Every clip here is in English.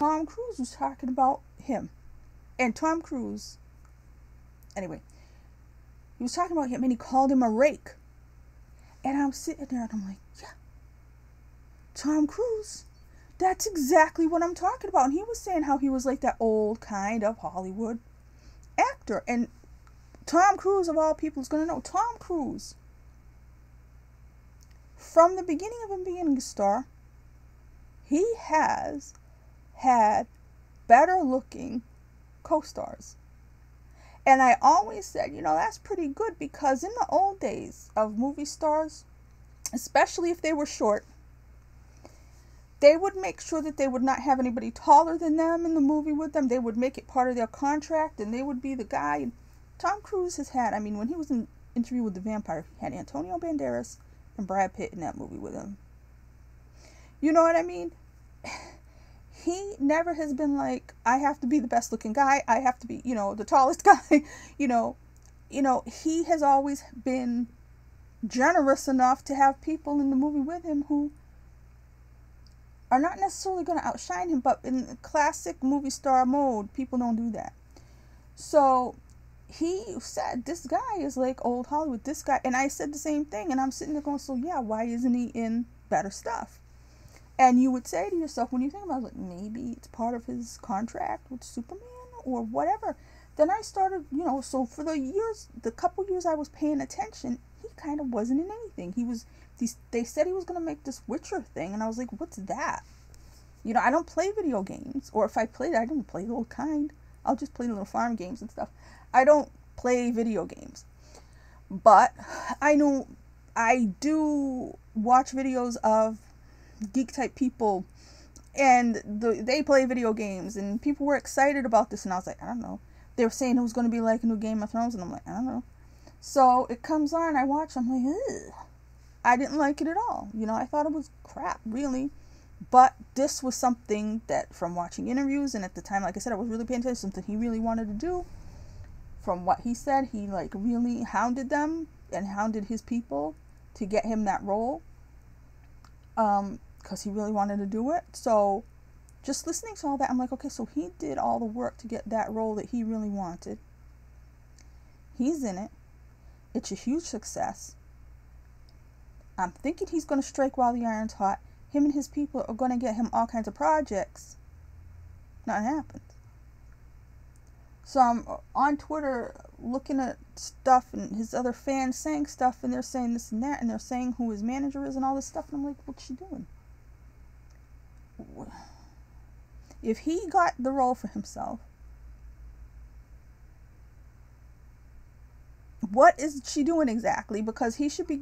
Tom Cruise was talking about him. And Tom Cruise, anyway, he was talking about him and he called him a rake. And I'm sitting there and I'm like, yeah, Tom Cruise, that's exactly what I'm talking about. And he was saying how he was like that old kind of Hollywood actor. And Tom Cruise, of all people, is going to know. Tom Cruise, from the beginning of him being a star, he has had better looking co-stars. And I always said, that's pretty good, because in the old days of movie stars, especially if they were short, they would make sure that they would not have anybody taller than them in the movie with them. They would make it part of their contract, and they would be the guy. And Tom Cruise has had, when he was in Interview with the Vampire, he had Antonio Banderas and Brad Pitt in that movie with him. You know what I mean? He never has been like, I have to be the best looking guy. I have to be, the tallest guy. He has always been generous enough to have people in the movie with him who are not necessarily going to outshine him, but in classic movie star mode, people don't do that. So he said, this guy is like old Hollywood, this guy. And I said the same thing, and I'm sitting there going, so yeah, why isn't he in better stuff? And you would say to yourself, when you think about it, like, maybe it's part of his contract with Superman or whatever. Then I started, so for the couple years I was paying attention, he kind of wasn't in anything. They said he was going to make this Witcher thing, and I was like, what's that? I don't play video games, or if I played, I don't play the old kind. I'll just play little farm games and stuff. I don't play video games. But I know I do watch videos of geek type people, and they play video games, and people were excited about this, and I was like, I don't know. They were saying it was going to be like a new Game of Thrones, and I'm like, I don't know. So it comes on, I watch, I'm like, ugh. I didn't like it at all. I thought it was crap, really. But this was something that, from watching interviews, and at the time, like I said, I was really paying attention to something he really wanted to do. From what he said, he really hounded them and hounded his people to get him that role. Because he really wanted to do it. So just listening to all that, I'm like, okay, so he did all the work to get that role that he really wanted. He's in it. It's a huge success. I'm thinking he's going to strike while the iron's hot. Him and his people are going to get him all kinds of projects. Nothing happens. So I'm on Twitter looking at stuff, and his other fans saying stuff, and they're saying this and that, and they're saying who his manager is and all this stuff, and I'm like, what's she doing? If he got the role for himself, what is she doing exactly? Because he should be,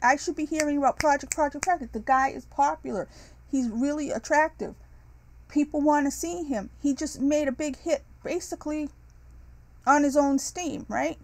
I should be hearing about project. The guy is popular. He's really attractive. People want to see him. He just made a big hit, basically, on his own steam, right?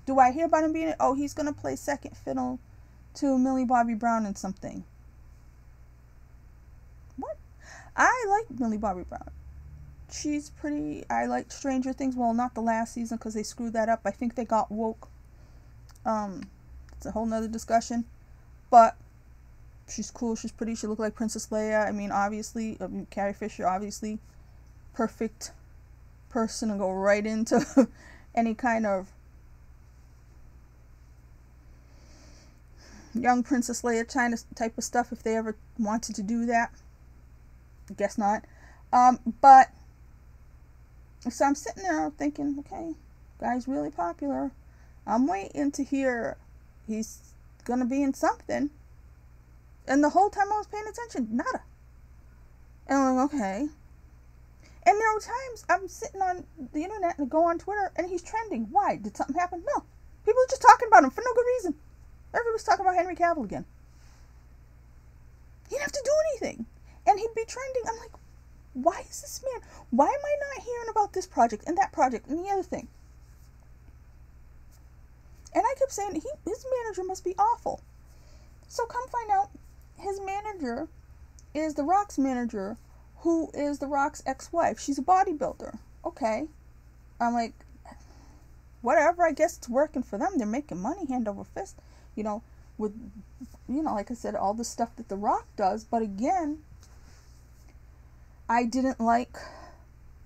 Do I hear about him being, he's going to play second fiddle to Millie Bobby Brown in something? What? I like Millie Bobby Brown. She's pretty. I liked Stranger Things. Well, not the last season, because they screwed that up. I think they got woke. It's a whole nother discussion. But she's cool. She's pretty. She looked like Princess Leia. Obviously, Carrie Fisher, obviously, perfect person to go right into any kind of young Princess Leia China type of stuff if they ever wanted to do that. I guess not. But so I'm sitting there thinking, okay, guy's really popular. I'm waiting to hear he's gonna be in something. And the whole time I was paying attention, nada. And I'm like, okay. And there were times I'm sitting on the internet and go on Twitter and he's trending. Why? Did something happen? No. People are just talking about him for no good reason. Everybody's talking about Henry Cavill again. He didn't have to do anything. And he'd be trending. I'm like, why is this man? Why am I not hearing about this project and that project and the other thing? And I kept saying, his manager must be awful. So come find out, his manager is The Rock's manager, who is The Rock's ex-wife. She's a bodybuilder. Okay. I'm like, whatever, I guess it's working for them. They're making money hand over fist, with, like I said, all the stuff that The Rock does. But again, I didn't like.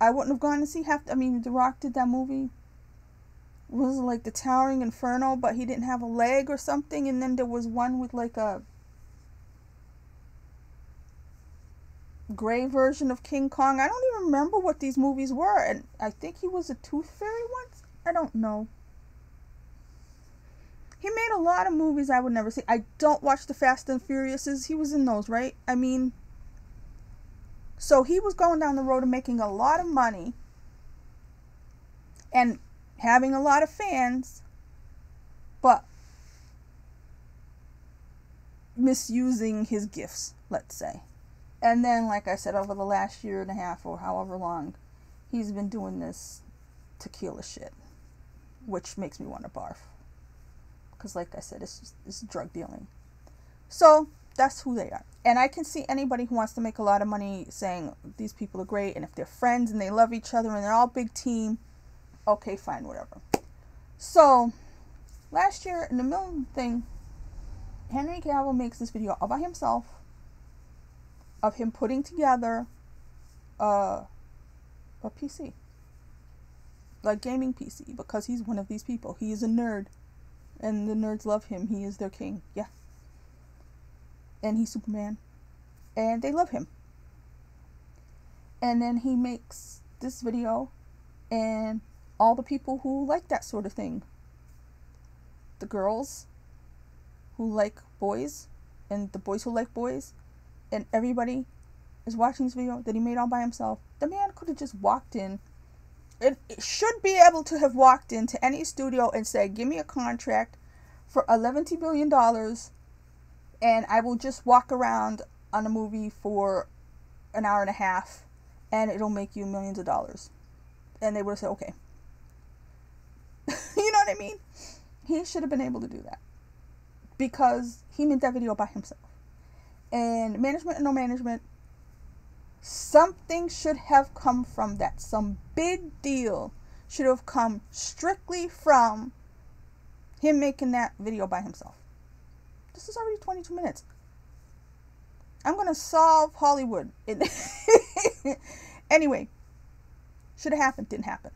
I wouldn't have gone to see half. I mean, The Rock did that movie. Was it like the Towering Inferno, but he didn't have a leg or something. And then there was one with like a gray version of King Kong. I don't even remember what these movies were. And I think he was a tooth fairy once. I don't know. He made a lot of movies I would never see. I don't watch the Fast and Furiouses. He was in those, right? I mean, so he was going down the road of making a lot of money and having a lot of fans, but misusing his gifts, let's say. And then, like I said, over the last year and a half or however long, he's been doing this tequila shit, which makes me want to barf. Because, like I said, it's drug dealing. So, that's who they are. And I can see anybody who wants to make a lot of money saying these people are great, and if they're friends and they love each other and they're all big team, okay, fine, whatever. So, last year, in the middle thing, Henry Cavill makes this video all by himself of him putting together a PC. Like gaming PC, because he's one of these people. He is a nerd. And the nerds love him. He is their king. Yeah. And he's Superman. And they love him. And then he makes this video. And all the people who like that sort of thing. The girls who like boys. And the boys who like boys. And everybody is watching this video that he made all by himself. The man could have just walked in. It should be able to have walked into any studio and said, give me a contract for $11 billion and I will just walk around on a movie for an hour and a half and it'll make you millions of dollars. And they would have said, okay. You know what I mean? He should have been able to do that because he made that video by himself. And management and no management, something should have come from that. Some big deal should have come strictly from him making that video by himself. This is already 22 minutes. I'm going to solve Hollywood. Anyway, should have happened, didn't happen.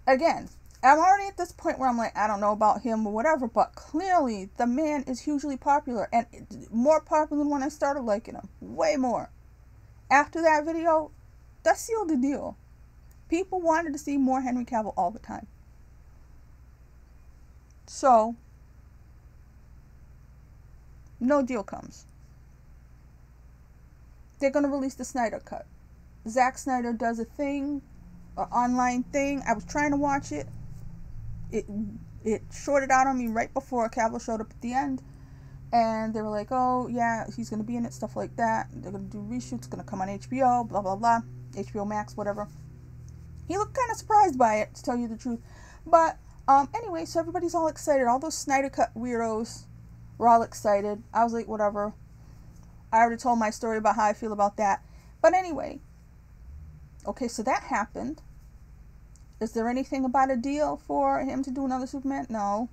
Again, I'm already at this point where I'm like, I don't know about him or whatever, but clearly the man is hugely popular and more popular than when I started liking him. Way more. After that video, that sealed the deal. People wanted to see more Henry Cavill all the time. So, no deal comes. They're going to release the Snyder Cut. Zack Snyder does a thing, an online thing. I was trying to watch it. It shorted out on me right before Cavill showed up at the end. And they were like, oh, yeah, he's going to be in it, stuff like that. They're going to do reshoots, it's going to come on HBO, blah, blah, blah. HBO Max, whatever. He looked kind of surprised by it, to tell you the truth. But, anyway, so everybody's all excited. All those Snyder Cut weirdos were all excited. I was like, whatever. I already told my story about how I feel about that. But anyway. Okay, so that happened. Is there anything about a deal for him to do another Superman? No.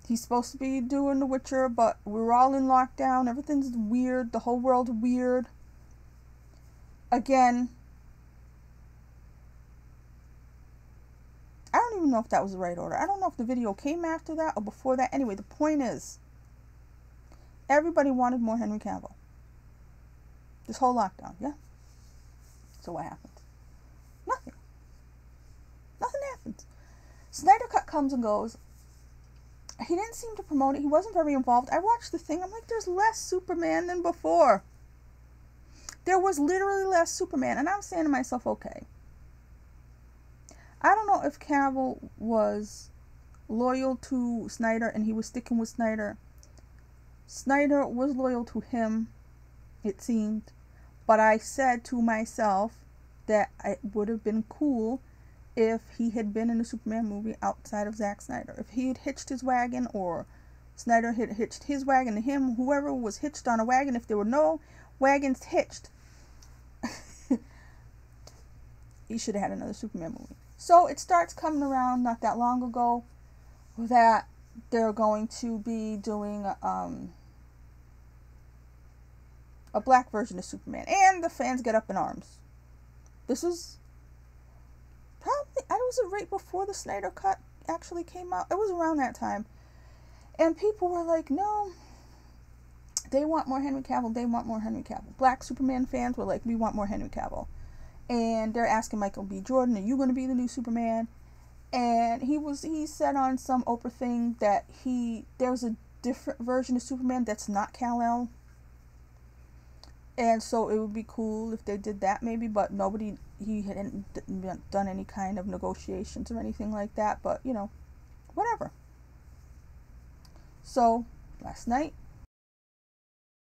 He's supposed to be doing The Witcher, but we're all in lockdown. Everything's weird. The whole world's weird. Again, I don't even know if that was the right order. I don't know if the video came after that or before that. Anyway, the point is, everybody wanted more Henry Cavill. This whole lockdown, yeah? So what happened? Nothing. Nothing happens. Snyder Cut comes and goes. He didn't seem to promote it. He wasn't very involved. I watched the thing. I'm like, there's less Superman than before. There was literally less Superman. And I'm saying to myself, okay. I don't know if Cavill was loyal to Snyder and he was sticking with Snyder. Snyder was loyal to him, it seemed. But I said to myself that it would have been cool if he had been in a Superman movie outside of Zack Snyder. If he had hitched his wagon, or Snyder had hitched his wagon to him, whoever was hitched on a wagon, if there were no wagons hitched, he should have had another Superman movie. So it starts coming around not that long ago that they're going to be doing a black version of Superman. And the fans get up in arms. This was probably, I was it right before the Snyder Cut actually came out. It was around that time. And people were like, no, they want more Henry Cavill. They want more Henry Cavill. Black Superman fans were like, we want more Henry Cavill. And they're asking Michael B. Jordan, are you going to be the new Superman? And he said on some Oprah thing that there's a different version of Superman that's not Kal-El. And so it would be cool if they did that maybe, but he hadn't done any kind of negotiations or anything like that, but, you know, whatever. So, last night,